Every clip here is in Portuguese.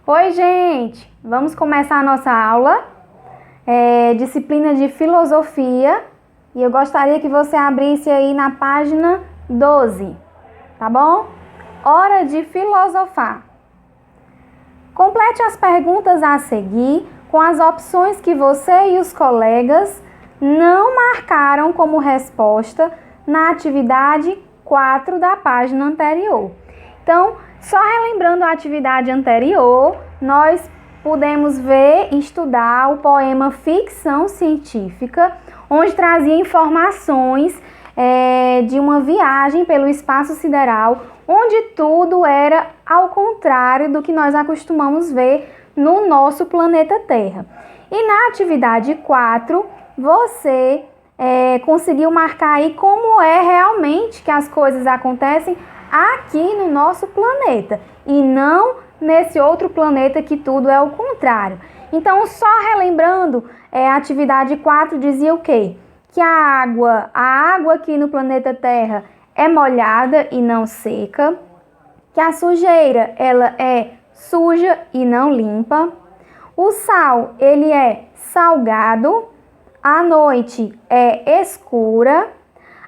Oi, gente! Vamos começar a nossa aula, disciplina de filosofia, e eu gostaria que você abrisse aí na página 12, tá bom? Hora de filosofar. Complete as perguntas a seguir com as opções que você e os colegas não marcaram como resposta na atividade 4 da página anterior. Então, só relembrando a atividade anterior, nós pudemos ver e estudar o poema Ficção Científica, onde trazia informações de uma viagem pelo espaço sideral, onde tudo era ao contrário do que nós acostumamos ver no nosso planeta Terra. E na atividade 4, você conseguiu marcar aí como é realmente que as coisas acontecem aqui no nosso planeta e não nesse outro planeta que tudo é o contrário. Então, só relembrando, a atividade 4 dizia o quê? Que a água aqui no planeta Terra é molhada e não seca, que a sujeira ela é suja e não limpa, o sal ele é salgado, a noite é escura,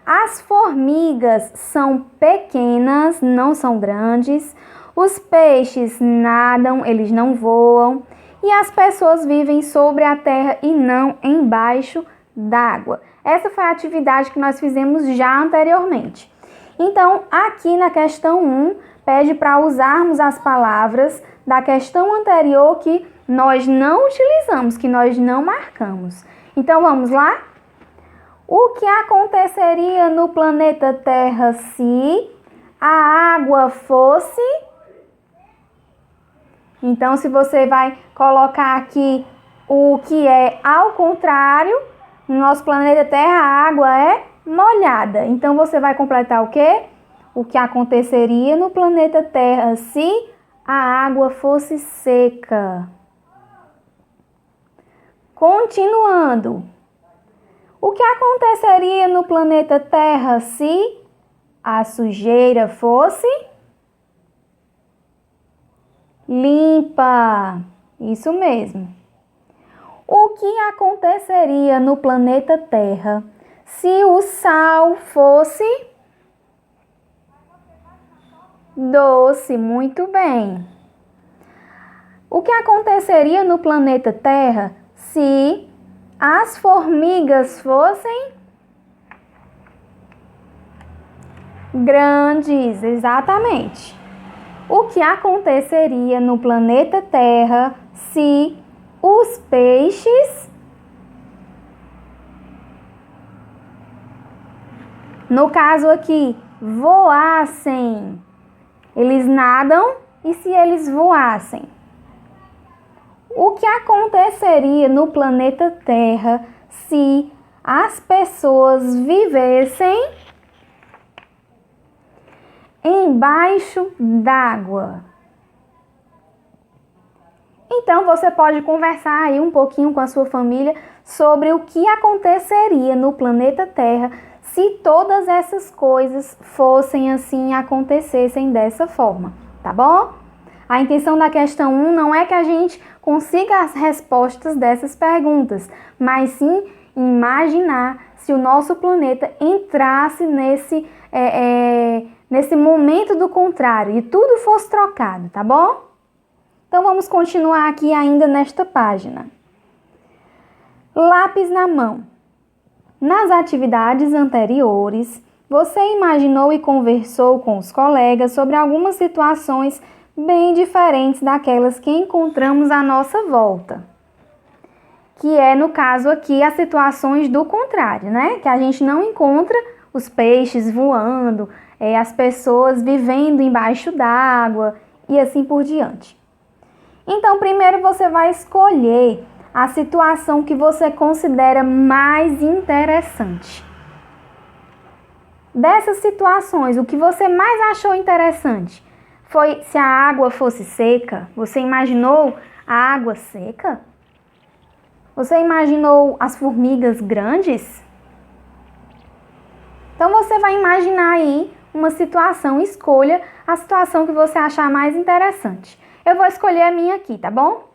as formigas são pequenas, não são grandes, os peixes nadam, eles não voam, e as pessoas vivem sobre a terra e não embaixo d'água. Essa foi a atividade que nós fizemos já anteriormente. Então, aqui na questão 1, pede para usarmos as palavras da questão anterior que nós não utilizamos, que nós não marcamos. Então, vamos lá? O que aconteceria no planeta Terra se a água fosse... Então, se você vai colocar aqui o que é ao contrário, no nosso planeta Terra a água é molhada. Então, você vai completar o quê? O que aconteceria no planeta Terra se a água fosse seca. Continuando. O que aconteceria no planeta Terra se a sujeira fosse limpa? Isso mesmo. O que aconteceria no planeta Terra se o sal fosse doce? Muito bem. O que aconteceria no planeta Terra se as formigas fossem grandes? Exatamente. O que aconteceria no planeta Terra se os peixes, no caso aqui, voassem? Eles nadam, e se eles voassem? O que aconteceria no planeta Terra se as pessoas vivessem embaixo d'água? Então, você pode conversar aí um pouquinho com a sua família sobre o que aconteceria no planeta Terra se todas essas coisas fossem assim, acontecessem dessa forma, tá bom? A intenção da questão 1 não é que a gente consiga as respostas dessas perguntas, mas sim imaginar se o nosso planeta entrasse nesse momento do contrário e tudo fosse trocado, tá bom? Então, vamos continuar aqui ainda nesta página. Lápis na mão. Nas atividades anteriores, você imaginou e conversou com os colegas sobre algumas situações bem diferentes daquelas que encontramos à nossa volta. Que é, no caso aqui, as situações do contrário, né? Que a gente não encontra os peixes voando, as pessoas vivendo embaixo d'água e assim por diante. Então, primeiro você vai escolher a situação que você considera mais interessante. Dessas situações, o que você mais achou interessante foi se a água fosse seca? Você imaginou a água seca? Você imaginou as formigas grandes? Então você vai imaginar aí uma situação, escolha a situação que você achar mais interessante. Eu vou escolher a minha aqui, tá bom?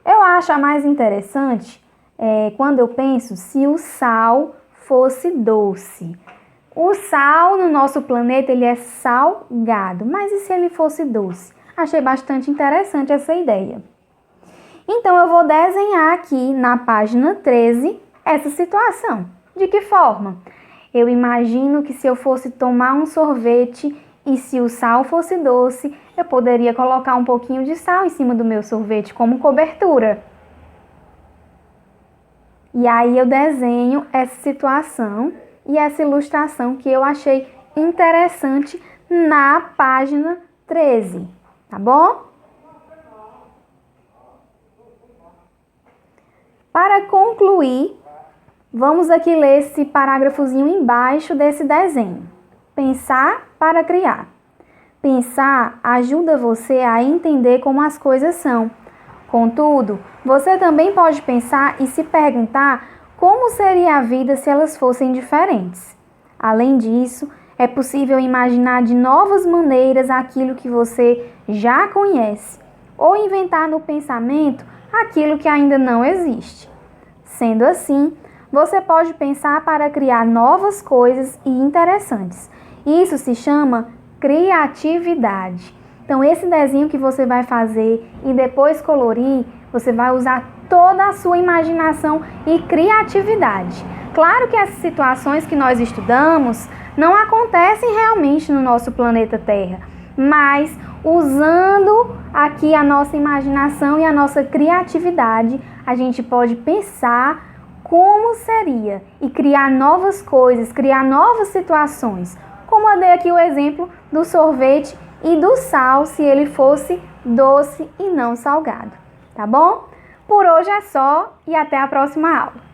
Eu acho a mais interessante quando eu penso se o sal fosse doce. O sal no nosso planeta ele é salgado, mas e se ele fosse doce? Achei bastante interessante essa ideia. Então eu vou desenhar aqui na página 13 essa situação. De que forma? Eu imagino que se eu fosse tomar um sorvete e se o sal fosse doce, eu poderia colocar um pouquinho de sal em cima do meu sorvete como cobertura. E aí eu desenho essa situação e essa ilustração que eu achei interessante na página 13, tá bom? Para concluir, vamos aqui ler esse parágrafozinho embaixo desse desenho. Pensar para criar. Pensar ajuda você a entender como as coisas são. Contudo, você também pode pensar e se perguntar como seria a vida se elas fossem diferentes. Além disso, é possível imaginar de novas maneiras aquilo que você já conhece, ou inventar no pensamento aquilo que ainda não existe. Sendo assim, você pode pensar para criar novas coisas e interessantes. Isso se chama criatividade. Então, esse desenho que você vai fazer e depois colorir, você vai usar toda a sua imaginação e criatividade. Claro que essas situações que nós estudamos não acontecem realmente no nosso planeta Terra, mas usando aqui a nossa imaginação e a nossa criatividade, a gente pode pensar como seria e criar novas coisas, criar novas situações. Como eu dei aqui o exemplo do sorvete e do sal, se ele fosse doce e não salgado. Tá bom? Por hoje é só e até a próxima aula.